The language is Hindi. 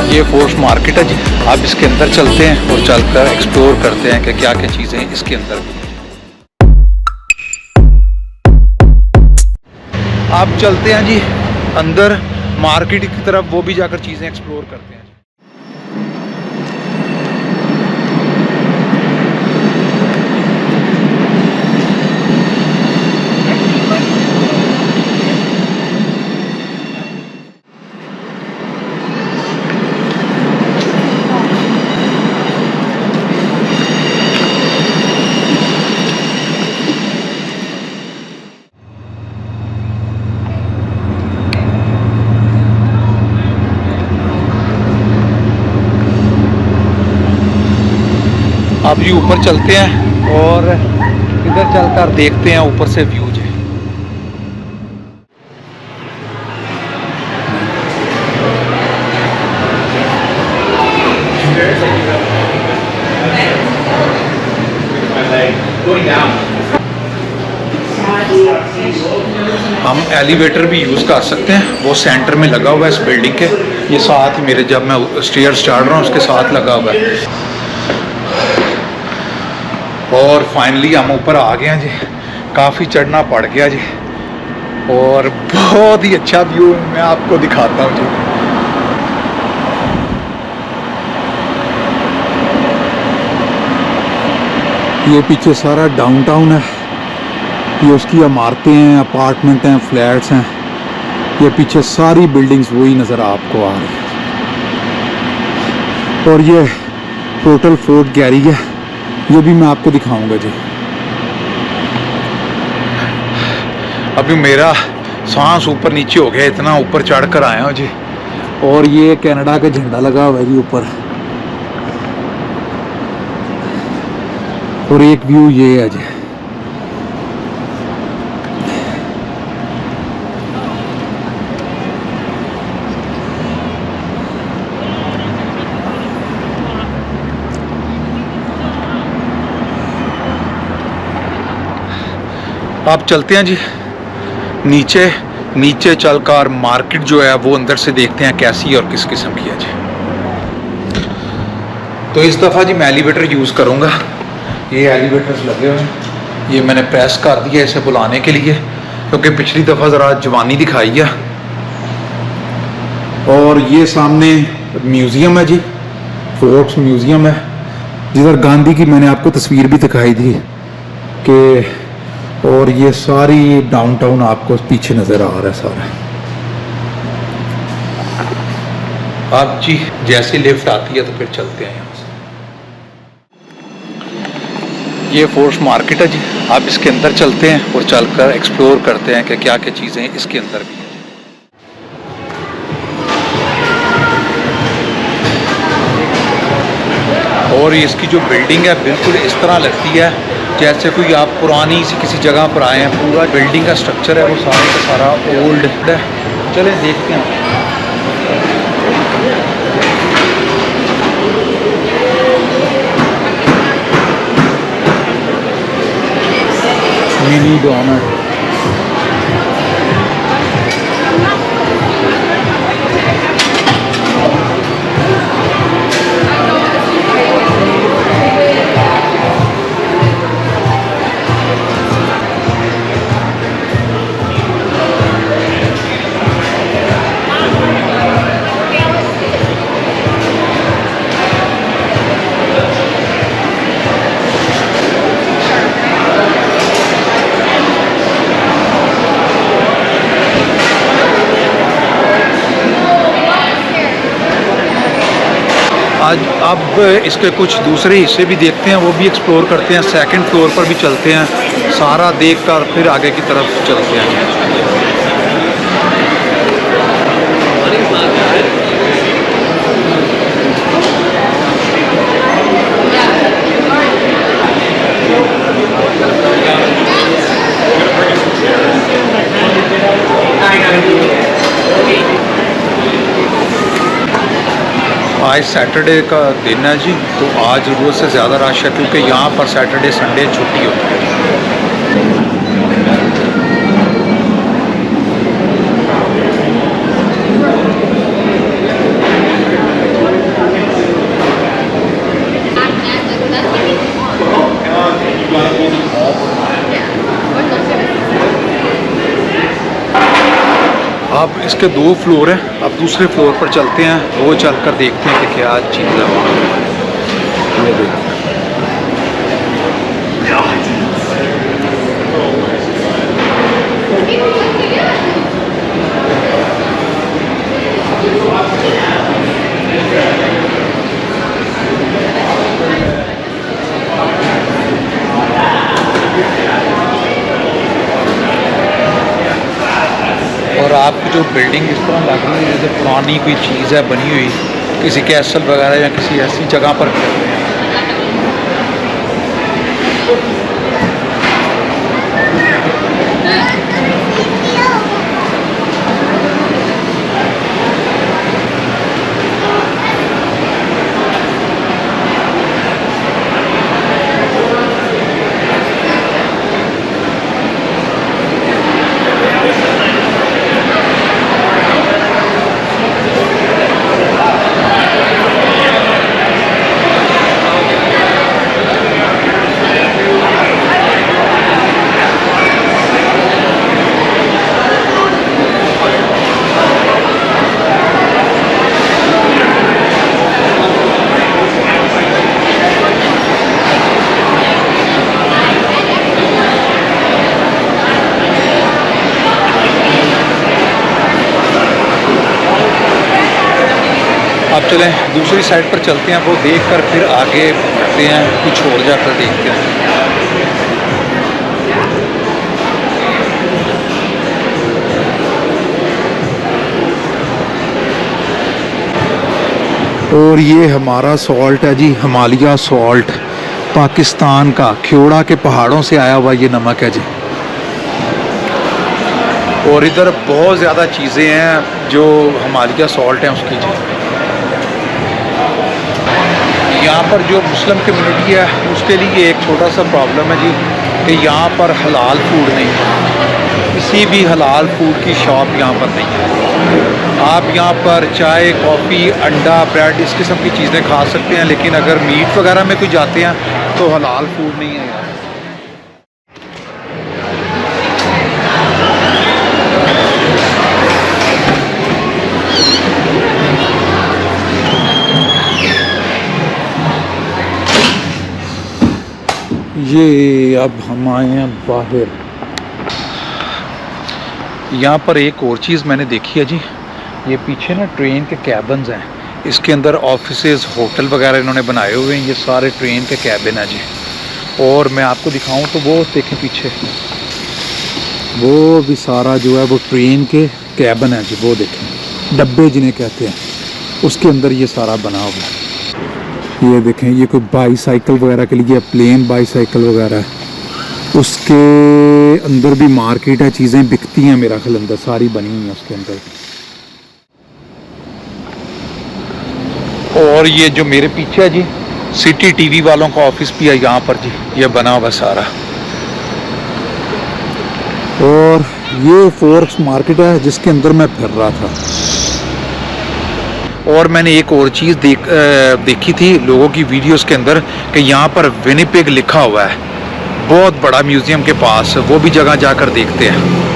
ये फोर्स मार्केट है जी। आप इसके अंदर चलते हैं और चलकर एक्सप्लोर करते हैं कि क्या क्या चीज़ें इसके अंदर भी हैं। आप चलते हैं जी अंदर मार्केट की तरफ, वो भी जाकर चीज़ें एक्सप्लोर करते हैं। अब जी ऊपर चलते हैं और इधर चलकर देखते हैं ऊपर से व्यू जी। हम एलिवेटर भी यूज़ कर सकते हैं, वो सेंटर में लगा हुआ है इस बिल्डिंग के। ये साथ ही मेरे जब मैं स्टेयर्स चढ़ रहा हूँ उसके साथ लगा हुआ है। और फाइनली हम ऊपर आ गए हैं जी। काफ़ी चढ़ना पड़ गया जी और बहुत ही अच्छा व्यू मैं आपको दिखाता हूँ जी। ये पीछे सारा डाउनटाउन है, ये उसकी इमारतें हैं, अपार्टमेंट हैं, फ्लैट्स हैं। ये पीछे सारी बिल्डिंग्स वही नज़र आपको आ रही है। और ये टोटल फोर्ट गैरी है, ये भी मैं आपको दिखाऊंगा जी। अभी मेरा सांस ऊपर नीचे हो गया, इतना ऊपर चढ़कर आया हूँ जी। और ये कनाडा का झंडा लगा हुआ है जी ऊपर। और एक व्यू ये है जी। आप चलते हैं जी नीचे। नीचे चलकर मार्केट जो है वो अंदर से देखते हैं कैसी और किस किस्म की है जी। तो इस दफ़ा जी मैं एलिवेटर यूज़ करूँगा। ये एलिवेटर्स लगे हुए हैं, ये मैंने प्रेस कर दिया इसे बुलाने के लिए, क्योंकि पिछली दफ़ा ज़रा जवानी दिखाई है। और ये सामने म्यूज़ियम है जी, फोर्ट्स म्यूज़ियम है, जिधर गांधी की मैंने आपको तस्वीर भी दिखाई थी कि। और ये सारी डाउनटाउन आपको पीछे नज़र आ रहा है सारा। अब जी जैसे लिफ्ट आती है तो फिर चलते हैं यहाँ से। ये फोर्स मार्केट है जी। आप इसके अंदर चलते हैं और चलकर एक्सप्लोर करते हैं कि क्या क्या चीज़ें इसके अंदर भी हैं। और इसकी जो बिल्डिंग है बिल्कुल इस तरह लगती है जैसे कोई आप पुरानी सी किसी जगह पर आए हैं। पूरा बिल्डिंग का स्ट्रक्चर है वो सारा का सारा ओल्ड है। चलें देखते हैं। Mini donut. आज अब इसके कुछ दूसरे हिस्से भी देखते हैं, वो भी एक्सप्लोर करते हैं। सेकंड फ्लोर पर भी चलते हैं, सारा देखकर फिर आगे की तरफ चलते हैं। आज सैटरडे का दिन है जी, तो आज ज़रूरत से ज़्यादा रश है क्योंकि यहाँ पर सैटरडे संडे छुट्टी होती है। अब इसके 2 फ्लोर हैं, अब दूसरे फ्लोर पर चलते हैं, वो चलकर देखते हैं कि क्या चीज़ है वहाँ। ये देखते हैं। और आपकी जो बिल्डिंग इस तरह लग रही है जैसे पुरानी कोई चीज़ है बनी हुई, किसी कैसल वगैरह या किसी ऐसी जगह पर खड़े हैं। अब चलें दूसरी साइड पर चलते हैं, वो देखकर फिर आगे बढ़ते हैं, कुछ और जाकर देखते हैं। और ये हमारा सॉल्ट है जी, हिमालय सॉल्ट, पाकिस्तान का ख्योड़ा के पहाड़ों से आया हुआ ये नमक है जी। और इधर बहुत ज़्यादा चीज़ें हैं जो हिमालय सॉल्ट हैं उसकी जी। यहाँ पर जो मुस्लिम कम्युनिटी है उसके लिए एक छोटा सा प्रॉब्लम है जी कि यहाँ पर हलाल फूड नहीं है, किसी भी हलाल फूड की शॉप यहाँ पर नहीं है। आप यहाँ पर चाय, कॉफ़ी, अंडा, ब्रेड इस किस्म की चीज़ें खा सकते हैं, लेकिन अगर मीट वगैरह में कोई जाते हैं तो हलाल फूड नहीं है यहाँ। ये अब हम आए हैं बाहर। यहाँ पर एक और चीज़ मैंने देखी है जी, ये पीछे ना ट्रेन के कैबिन्स हैं, इसके अंदर ऑफिसेज, होटल वगैरह इन्होंने बनाए हुए हैं, ये सारे ट्रेन के कैबिन हैं जी। और मैं आपको दिखाऊं तो वो देखें पीछे, वो भी सारा जो है वो ट्रेन के कैबिन है जी, वो देखें, डब्बे जिन्हें कहते हैं, उसके अंदर ये सारा बना हुआ है। ये देखें, ये कोई बाईसाइकिल वगैरह के लिए, प्लेन बाईसाइकिल वगैरह है, उसके अंदर भी मार्केट है, चीज़ें बिकती हैं मेरा ख्याल अंदर सारी बनी हुई हैं उसके अंदर। और ये जो मेरे पीछे है जी, सिटी टीवी वालों का ऑफिस भी है यहाँ पर जी, ये बना हुआ सारा। और ये फोर्ब्स मार्केट है जिसके अंदर मैं फिर रहा था। और मैंने एक और चीज़ देखी थी लोगों की वीडियोस के अंदर कि यहाँ पर विनिपेग लिखा हुआ है, बहुत बड़ा म्यूज़ियम के पास, वो भी जगह जाकर देखते हैं।